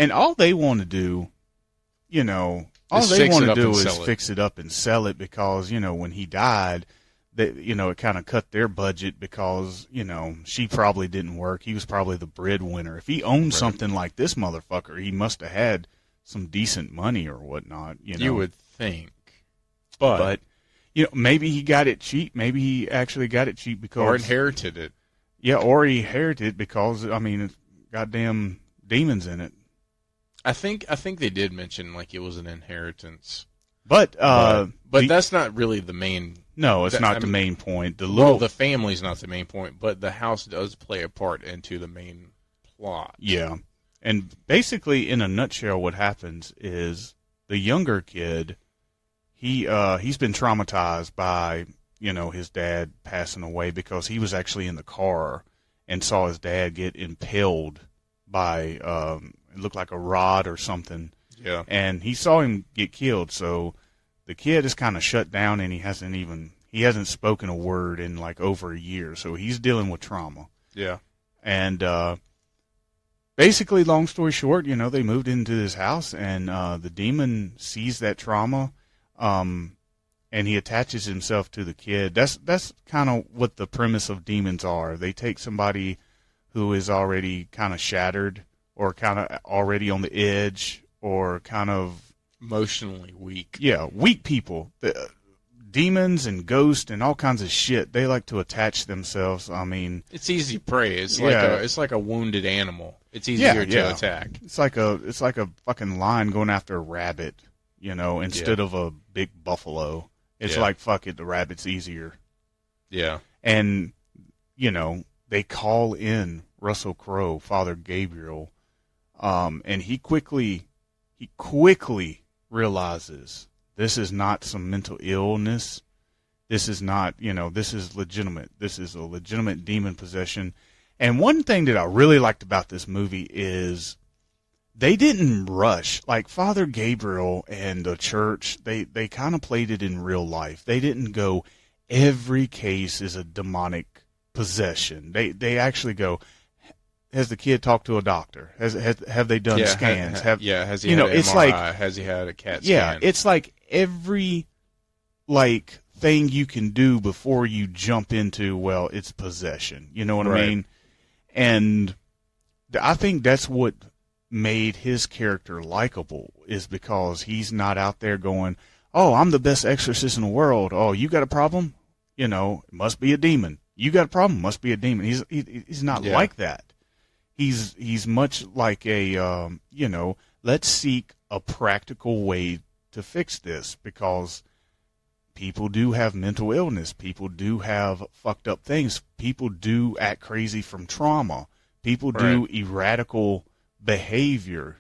And all they want to do, all they want to do is fix it up and sell it because, when he died, that it kind of cut their budget because, she probably didn't work. He was probably the breadwinner. If he owned something like this motherfucker, he must have had some decent money or whatnot. You would think. But maybe he got it cheap. Maybe he actually got it cheap because... Or inherited it. Yeah, or he inherited it because, goddamn demons in it. I think they did mention like it was an inheritance. But that's not really the main... No, it's not the main point. The family's not the main point, but the house does play a part into the main plot. Yeah. And basically, in a nutshell, what happens is the younger kid, he's been traumatized by, his dad passing away because he was actually in the car and saw his dad get impaled by, it looked like a rod or something. Yeah. And he saw him get killed, so the kid is kind of shut down and he hasn't spoken a word in like over a year, so he's dealing with trauma. Yeah. And basically, long story short, they moved into this house and the demon sees that trauma and he attaches himself to the kid. That's kind of what the premise of demons are. They take somebody who is already kind of shattered or kind of already on the edge or kind of emotionally weak. Yeah, weak people. Demons and ghosts and all kinds of shit. They like to attach themselves. It's easy prey. It's like a wounded animal. It's easier to attack. It's like a fucking lion going after a rabbit, instead of a big buffalo. It's like, fuck it, the rabbit's easier. Yeah. And they call in Russell Crowe, Father Gabriel, and he quickly realizes this is not some mental illness. This is not, this is legitimate. This is a legitimate demon possession. And one thing that I really liked about this movie is they didn't rush. Like Father Gabriel and the church, they kind of played it in real life. They didn't go, every case is a demonic possession. They actually go, has the kid talked to a doctor? Have they done scans? Has he had an MRI? Has he had a CAT scan? Yeah, it's like every thing you can do before you jump into, well, it's possession. You know what I mean? And I think that's what made his character likable, is because he's not out there going, oh, I'm the best exorcist in the world. Oh, you got a problem? It must be a demon. You got a problem? Must be a demon. He's not like that. He's much like a, let's seek a practical way to fix this, because people do have mental illness. People do have fucked up things. People do act crazy from trauma. People do erratical behavior,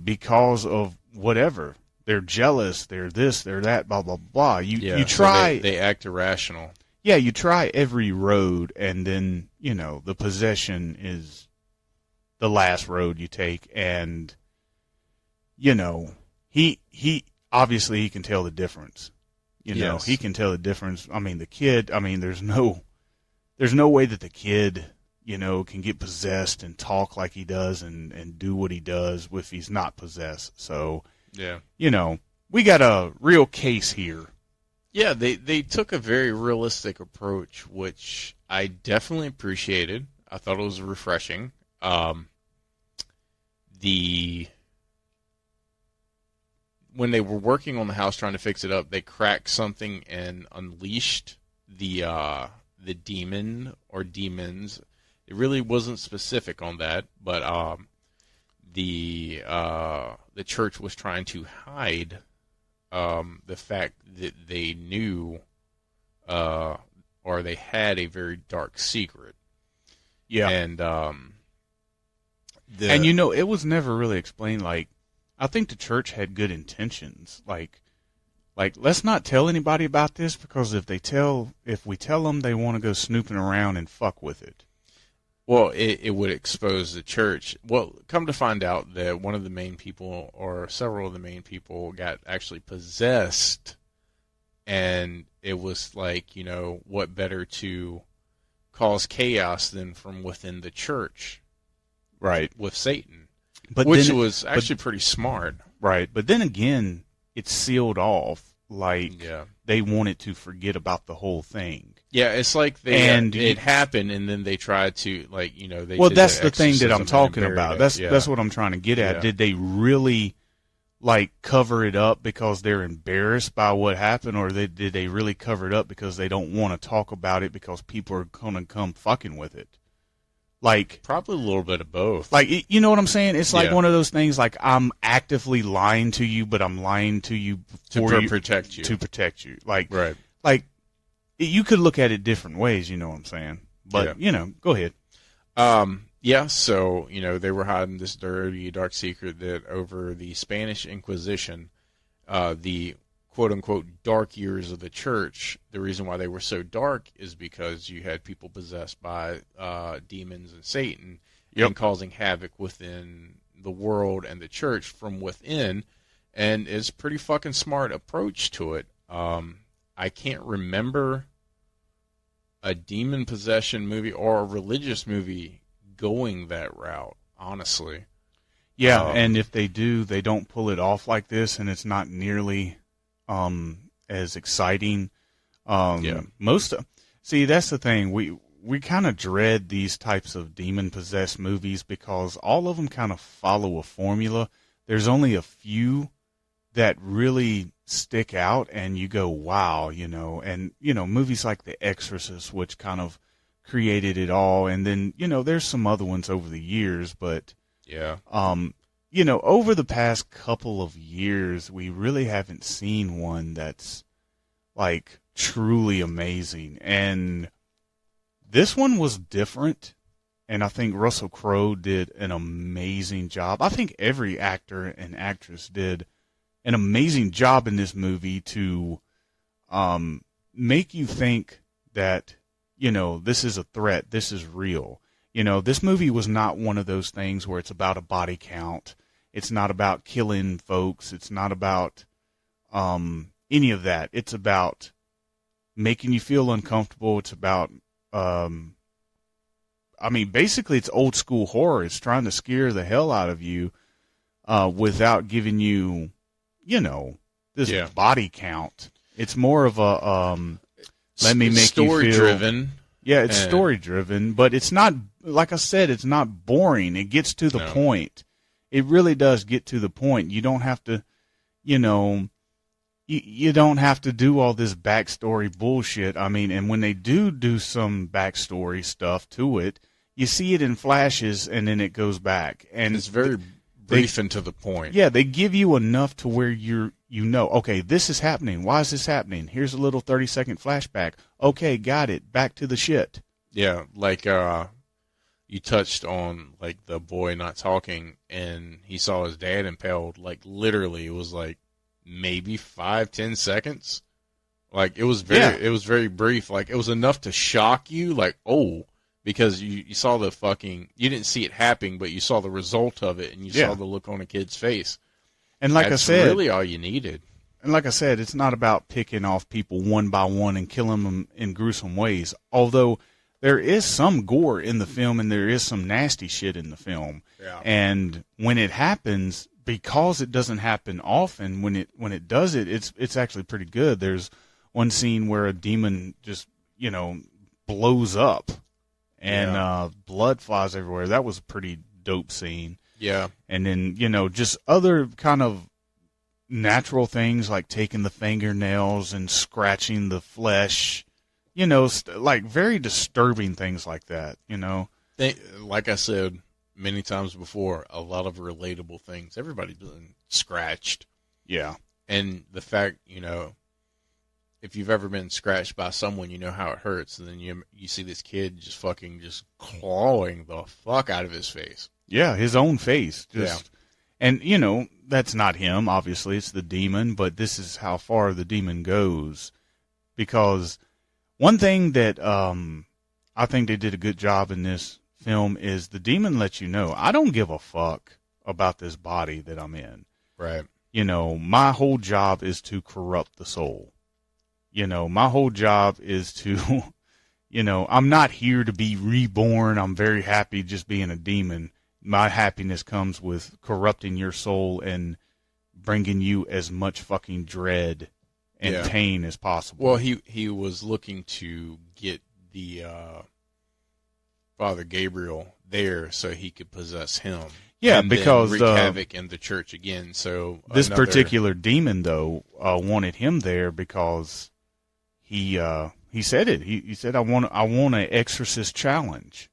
because of whatever. They're jealous. They're this, they're that, blah, blah, blah. You try. So they act irrational. Yeah, you try every road, and then, the possession is the last road you take. And, he obviously he can tell the difference. He can tell the difference. The kid, there's no way that the kid, can get possessed and talk like he does and do what he does if he's not possessed. So, we got a real case here. Yeah, they took a very realistic approach, which I definitely appreciated. I thought it was refreshing. When they were working on the house trying to fix it up, they cracked something and unleashed the demon or demons. It really wasn't specific on that, but the church was trying to hide the fact that they knew or they had a very dark secret. Yeah. And it was never really explained. I think the church had good intentions. Like let's not tell anybody about this, because if we tell them, they want to go snooping around and fuck with it. Well, it would expose the church. Well, come to find out that one of the main people, or several of the main people, got actually possessed, and it was like, what better to cause chaos than from within the church, right? With Satan. But which then, was actually pretty smart. Right. But then again, it's sealed off like Yeah. they wanted to forget about the whole thing. Yeah, it's like it happened, and then they tried to, like, you know, they well, did that's the the thing that I'm exorcism talking and buried about. it. That's what I'm trying to get at. Yeah. Did they really like cover it up because they're embarrassed by what happened, or did they really cover it up because they don't want to talk about it because people are gonna come fucking with it? Like, probably a little bit of both. Like, you know what I'm saying? It's like Yeah. one of those things. Like, I'm actively lying to you, but I'm lying to you to protect you. To protect you. Like, Right. Like, you could look at it different ways. You know what I'm saying? But Yeah. you know, go ahead. Yeah, so, you know, they were hiding this dirty, dark secret that over the Spanish Inquisition, the quote-unquote dark years of the church, the reason why they were so dark is because you had people possessed by demons and Satan and causing havoc within the world and the church from within, and it's a pretty fucking smart approach to it. I can't remember a demon possession movie or a religious movie going that route, honestly. Yeah, and if they do, they don't pull it off like this, and it's not nearly as exciting. See, that's the thing. We kind of dread these types of demon possessed movies because all of them kind of follow a formula. There's only a few that really stick out, and you go, wow, you know. And you know, movies like The Exorcist, which kind of created it all, and then you know, there's some other ones over the years, but yeah. You know, over the past couple of years, we really haven't seen one that's like truly amazing. And this one was different, and I think Russell Crowe did an amazing job. I think every actor and actress did an amazing job in this movie to make you think that, you know, this is a threat, this is real. You know, this movie was not one of those things where it's about a body count. It's not about killing folks. It's not about any of that. It's about making you feel uncomfortable. It's about, basically it's old school horror. It's trying to scare the hell out of you without giving you, you know, this body count. It's more of a let me make you feel story driven. Yeah, it's story driven, but it's not, like I said, it's not boring. It gets to the point. It really does get to the point. You don't have to, you know, you don't have to do all this backstory bullshit. I mean, and when they do some backstory stuff to it, you see it in flashes and then it goes back. And it's very brief and to the point. Yeah, they give you enough to where you know, okay, this is happening. Why is this happening? Here's a little 30-second flashback. Okay, got it. Back to the shit. Yeah, like you touched on, like, the boy not talking, and he saw his dad impaled. Like, literally, it was like maybe 5-10 seconds. Like, it was very brief. Like, it was enough to shock you. Like, oh, because you saw the fucking, you didn't see it happening, but you saw the result of it, and you saw the look on a kid's face. And like That's I said, really all you needed. And like I said, it's not about picking off people one by one and killing them in gruesome ways. Although there is some gore in the film and there is some nasty shit in the film. Yeah. And when it happens, because it doesn't happen often, when it does it, it's actually pretty good. There's one scene where a demon just, you know, blows up and blood flies everywhere. That was a pretty dope scene. Yeah. And then, you know, just other kind of natural things like taking the fingernails and scratching the flesh, you know, like very disturbing things like that, you know. Like I said many times before, a lot of relatable things. Everybody's been scratched. Yeah. And the fact, you know, if you've ever been scratched by someone, you know how it hurts. And then you see this kid just clawing the fuck out of his face. Yeah, his own face. And, you know, that's not him, obviously. It's the demon, but this is how far the demon goes. Because one thing that I think they did a good job in this film is the demon lets you know, I don't give a fuck about this body that I'm in. Right. You know, my whole job is to corrupt the soul. You know, my whole job is to, you know, I'm not here to be reborn. I'm very happy just being a demon. my happiness comes with corrupting your soul and bringing you as much fucking dread and pain as possible. Well, he was looking to get the Father Gabriel there so he could possess him. Yeah, and because then wreak havoc in the church again. So this particular demon, though, wanted him there because he said it. He said, "I want an exorcist challenge."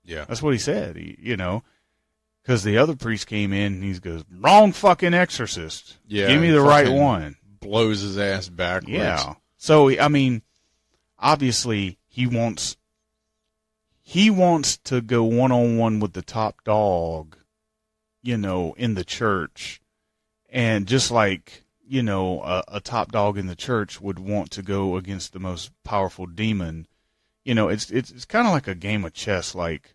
Yeah, that's what he said. Because the other priest came in and he goes, "Wrong fucking exorcist. Yeah, give me the right one." Blows his ass backwards. Yeah. So I mean, obviously he wants to go one-on-one with the top dog, in the church, and just like a top dog in the church would want to go against the most powerful demon. It's kind of like a game of chess. Like,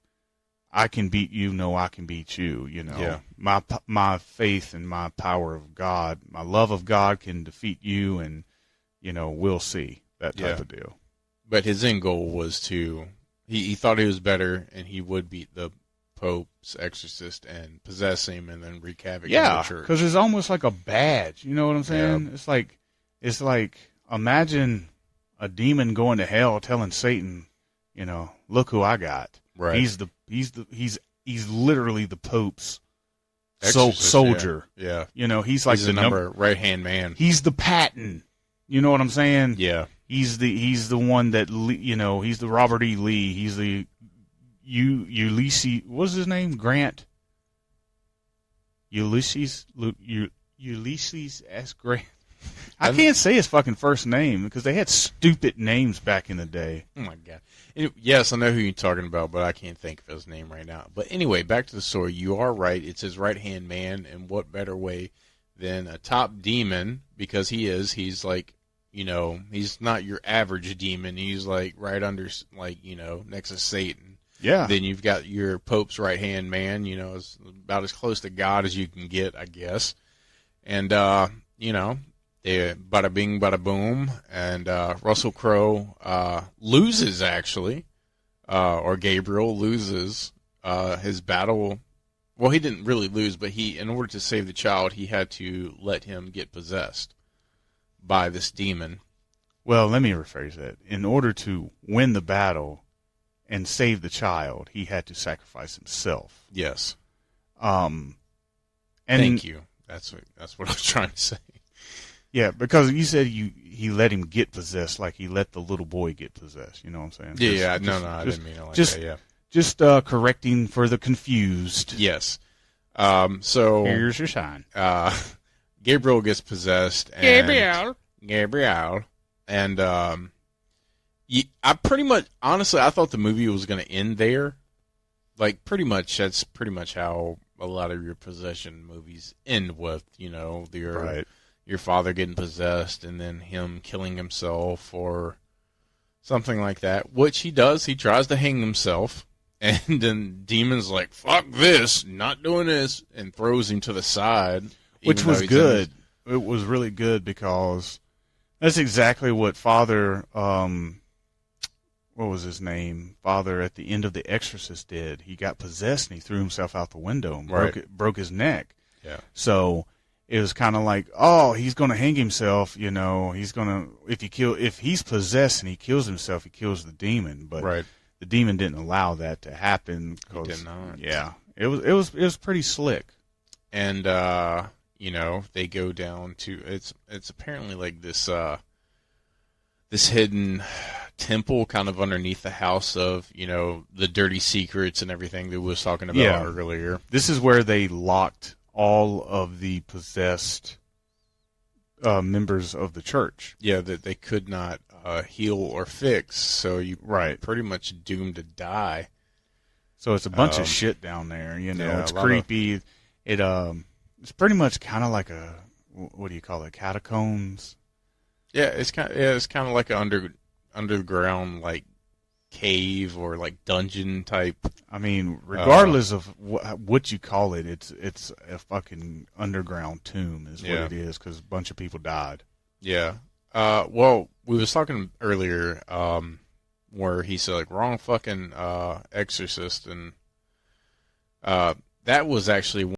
I can beat you, no, I can beat you. Yeah. My faith and my power of God, my love of God can defeat you, and we'll see, that type of deal. But his end goal was to he thought he was better, and he would beat the Pope's Exorcist and possess him, and then wreak havoc in the church. Because it's almost like a badge. You know what I'm saying? Yeah. It's like imagine a demon going to hell telling Satan, look who I got. Right. He's literally the Pope's soldier. Yeah. He's like the number right-hand man. He's the Patton. You know what I'm saying? Yeah. He's the one that he's the Robert E. Lee. He's the Ulysses. What's his name? Grant. Ulysses S. Grant. I can't say his fucking first name because they had stupid names back in the day. Oh my god. Yes, I know who you're talking about, but I can't think of his name right now. But anyway, back to the story. You are right. It's his right-hand man, and what better way than a top demon, because he's like, he's not your average demon. He's like right under, next to Satan. Yeah. Then you've got your Pope's right-hand man, is about as close to God as you can get, I guess. And, they bada bing, bada boom, and Russell Crowe loses, actually, or Gabriel loses his battle. Well, he didn't really lose, but in order to save the child, he had to let him get possessed by this demon. Well, let me rephrase that. In order to win the battle and save the child, he had to sacrifice himself. Yes. And thank you. That's what I was trying to say. Yeah, because you said he let him get possessed, like he let the little boy get possessed. You know what I'm saying? I didn't mean it like that. Yeah. Just correcting for the confused. Yes. So here's your sign. Gabriel gets possessed. And Gabriel. And I pretty much, honestly, I thought the movie was going to end there. Like, pretty much, that's pretty much how a lot of your possession movies end with, right. Your father getting possessed and then him killing himself or something like that, which he does. He tries to hang himself, and then Demon's like, fuck this, not doing this, and throws him to the side. Which was good. It was really good because that's exactly what Father, what was his name? Father at the end of The Exorcist did. He got possessed and he threw himself out the window and broke his neck. Yeah. So it was kind of like, oh, he's going to hang himself, he's going to, if he's possessed and he kills himself, he kills the demon. But the demon didn't allow that to happen. He did not. Yeah. It was pretty slick. And, they go down to, it's apparently like this hidden temple kind of underneath the house of, the dirty secrets and everything that we was talking about earlier. This is where they locked all of the possessed members of the church. Yeah, that they could not heal or fix, so you pretty much doomed to die. So it's a bunch of shit down there, it's creepy. It's pretty much kind of like a, what do you call it, catacombs? Yeah, it's kind of like an underground like cave or like dungeon type. I mean, regardless of what you call it, it's a fucking underground tomb is what it is, because a bunch of people died. Yeah. Well, we was talking earlier where he said like wrong fucking exorcist, and that was actually